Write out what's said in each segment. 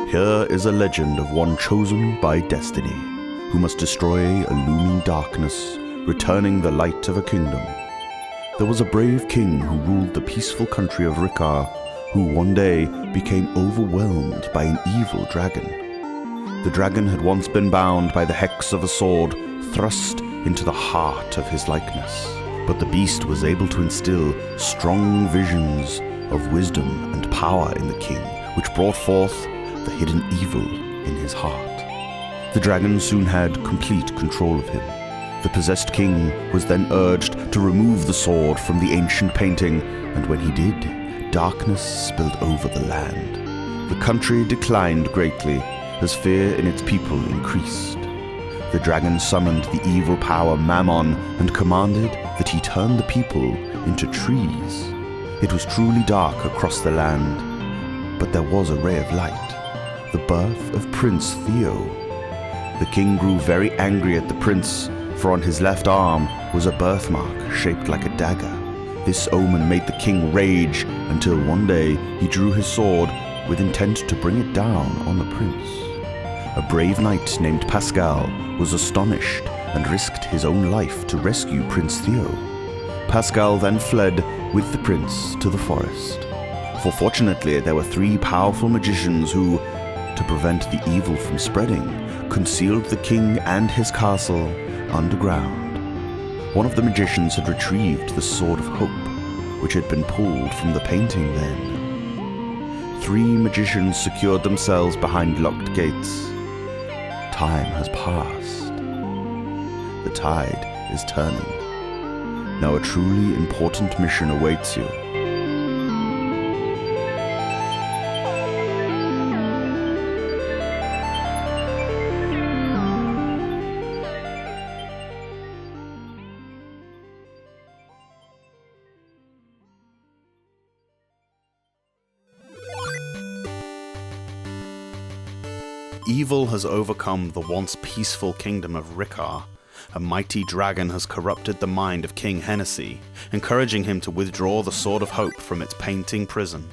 Here is a legend of one chosen by destiny, who must destroy a looming darkness, returning the light of a kingdom. There was a brave king who ruled the peaceful country of Riccar, who one day became overwhelmed by an evil dragon. The dragon had once been bound by the hex of a sword thrust into the heart of his likeness, but the beast was able to instill strong visions of wisdom and power in the king, which brought forth the hidden evil in his heart. The dragon soon had complete control of him. The possessed king was then urged to remove the sword from the ancient painting, and when he did, darkness spilled over the land. The country declined greatly as fear in its people increased. The dragon summoned the evil power Mammon and commanded that he turn the people into trees. It was truly dark across the land, but there was a ray of light, the birth of Prince Theo. The king grew very angry at the prince, for on his left arm was a birthmark shaped like a dagger. This omen made the king rage until one day he drew his sword with intent to bring it down on the prince. A brave knight named Pascal was astonished and risked his own life to rescue Prince Theo. Pascal then fled with the prince to the forest. For fortunately, there were 3 powerful magicians who, to prevent the evil from spreading, concealed the king and his castle underground. One of the magicians had retrieved the Sword of Hope, which had been pulled from the painting then. 3 magicians secured themselves behind locked gates. Time has passed. The tide is turning. Now a truly important mission awaits you. Evil has overcome the once peaceful kingdom of Riccar. A mighty dragon has corrupted the mind of King Hennessy, encouraging him to withdraw the Sword of Hope from its painting prison,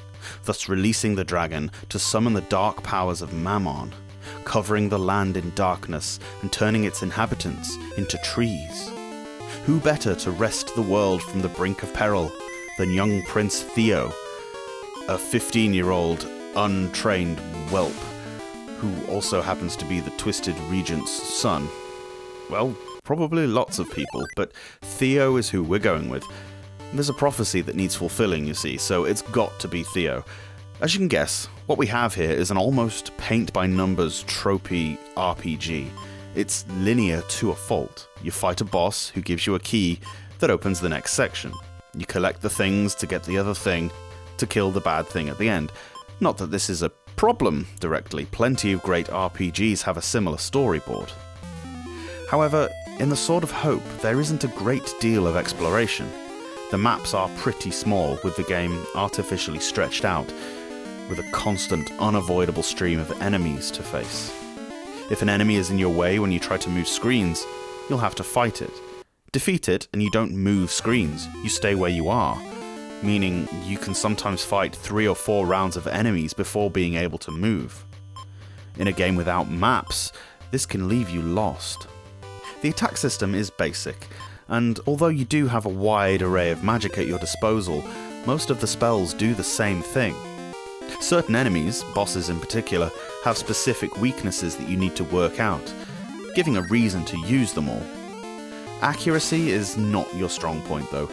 thus releasing the dragon to summon the dark powers of Mammon, covering the land in darkness and turning its inhabitants into trees. Who better to wrest the world from the brink of peril than young Prince Theo, a 15-year-old untrained whelp, who also happens to be the Twisted Regent's son? Well, probably lots of people, but Theo is who we're going with. There's a prophecy that needs fulfilling, you see, so it's got to be Theo. As you can guess, what we have here is an almost paint-by-numbers tropey RPG. It's linear to a fault. You fight a boss who gives you a key that opens the next section. You collect the things to get the other thing to kill the bad thing at the end. Not that this is a problem directly, plenty of great RPGs have a similar storyboard. However, in the Sword of Hope, there isn't a great deal of exploration. The maps are pretty small, with the game artificially stretched out, with a constant, unavoidable stream of enemies to face. If an enemy is in your way when you try to move screens, you'll have to fight it. Defeat it, and you don't move screens, you stay where you are, meaning you can sometimes fight 3 or 4 rounds of enemies before being able to move. In a game without maps, this can leave you lost. The attack system is basic, and although you do have a wide array of magic at your disposal, most of the spells do the same thing. Certain enemies, bosses in particular, have specific weaknesses that you need to work out, giving a reason to use them all. Accuracy is not your strong point though,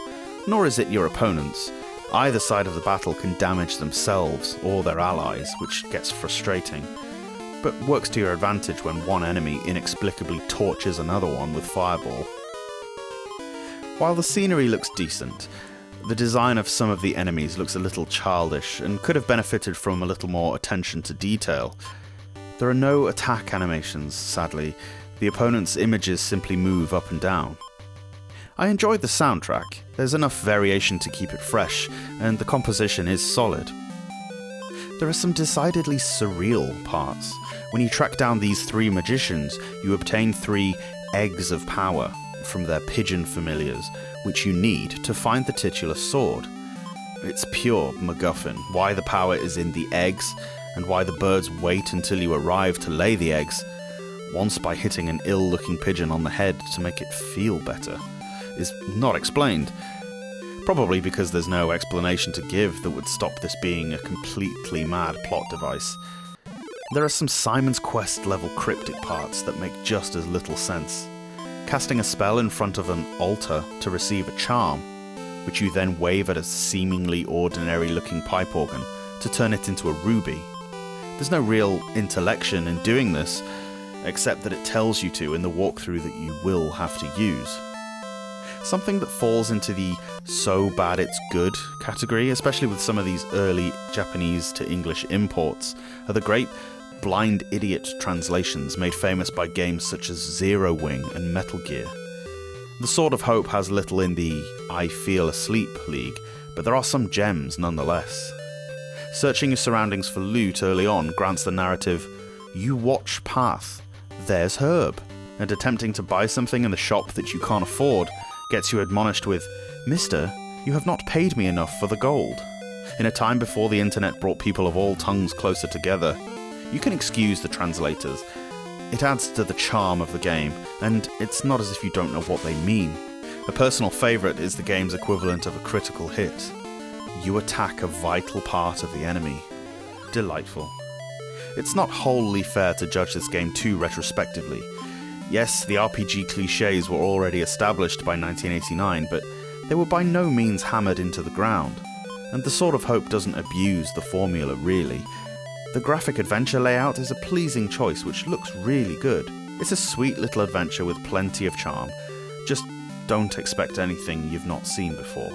nor is it your opponent's. Either side of the battle can damage themselves or their allies, which gets frustrating, but works to your advantage when one enemy inexplicably torches another one with fireball. While the scenery looks decent, the design of some of the enemies looks a little childish and could have benefited from a little more attention to detail. There are no attack animations, sadly. The opponent's images simply move up and down. I enjoyed the soundtrack. There's enough variation to keep it fresh, and the composition is solid. There are some decidedly surreal parts. When you track down these 3 magicians, you obtain 3 eggs of power from their pigeon familiars, which you need to find the titular sword. It's pure MacGuffin. Why the power is in the eggs? and why the birds wait until you arrive to lay the eggs, once by hitting an ill-looking pigeon on the head to make it feel better, is not explained. Probably because there's no explanation to give that would stop this being a completely mad plot device. There are some Simon's Quest level cryptic parts that make just as little sense. Casting a spell in front of an altar to receive a charm, which you then wave at a seemingly ordinary looking pipe organ to turn it into a ruby. There's no real intellection in doing this, except that it tells you to in the walkthrough that you will have to use. Something that falls into the so bad it's good category, especially with some of these early Japanese to English imports, are the great blind idiot translations made famous by games such as Zero Wing and Metal Gear. The Sword of Hope has little in the I feel asleep league, but there are some gems nonetheless. Searching your surroundings for loot early on grants the narrative, you watch path, there's herb, and attempting to buy something in the shop that you can't afford gets you admonished with, Mister, you have not paid me enough for the gold. In a time before the internet brought people of all tongues closer together, you can excuse the translators. It adds to the charm of the game, and it's not as if you don't know what they mean. A personal favourite is the game's equivalent of a critical hit. You attack a vital part of the enemy. Delightful. It's not wholly fair to judge this game too retrospectively. Yes, the RPG clichés were already established by 1989, but they were by no means hammered into the ground. And the Sword of Hope doesn't abuse the formula, really. The graphic adventure layout is a pleasing choice which looks really good. It's a sweet little adventure with plenty of charm. Just don't expect anything you've not seen before.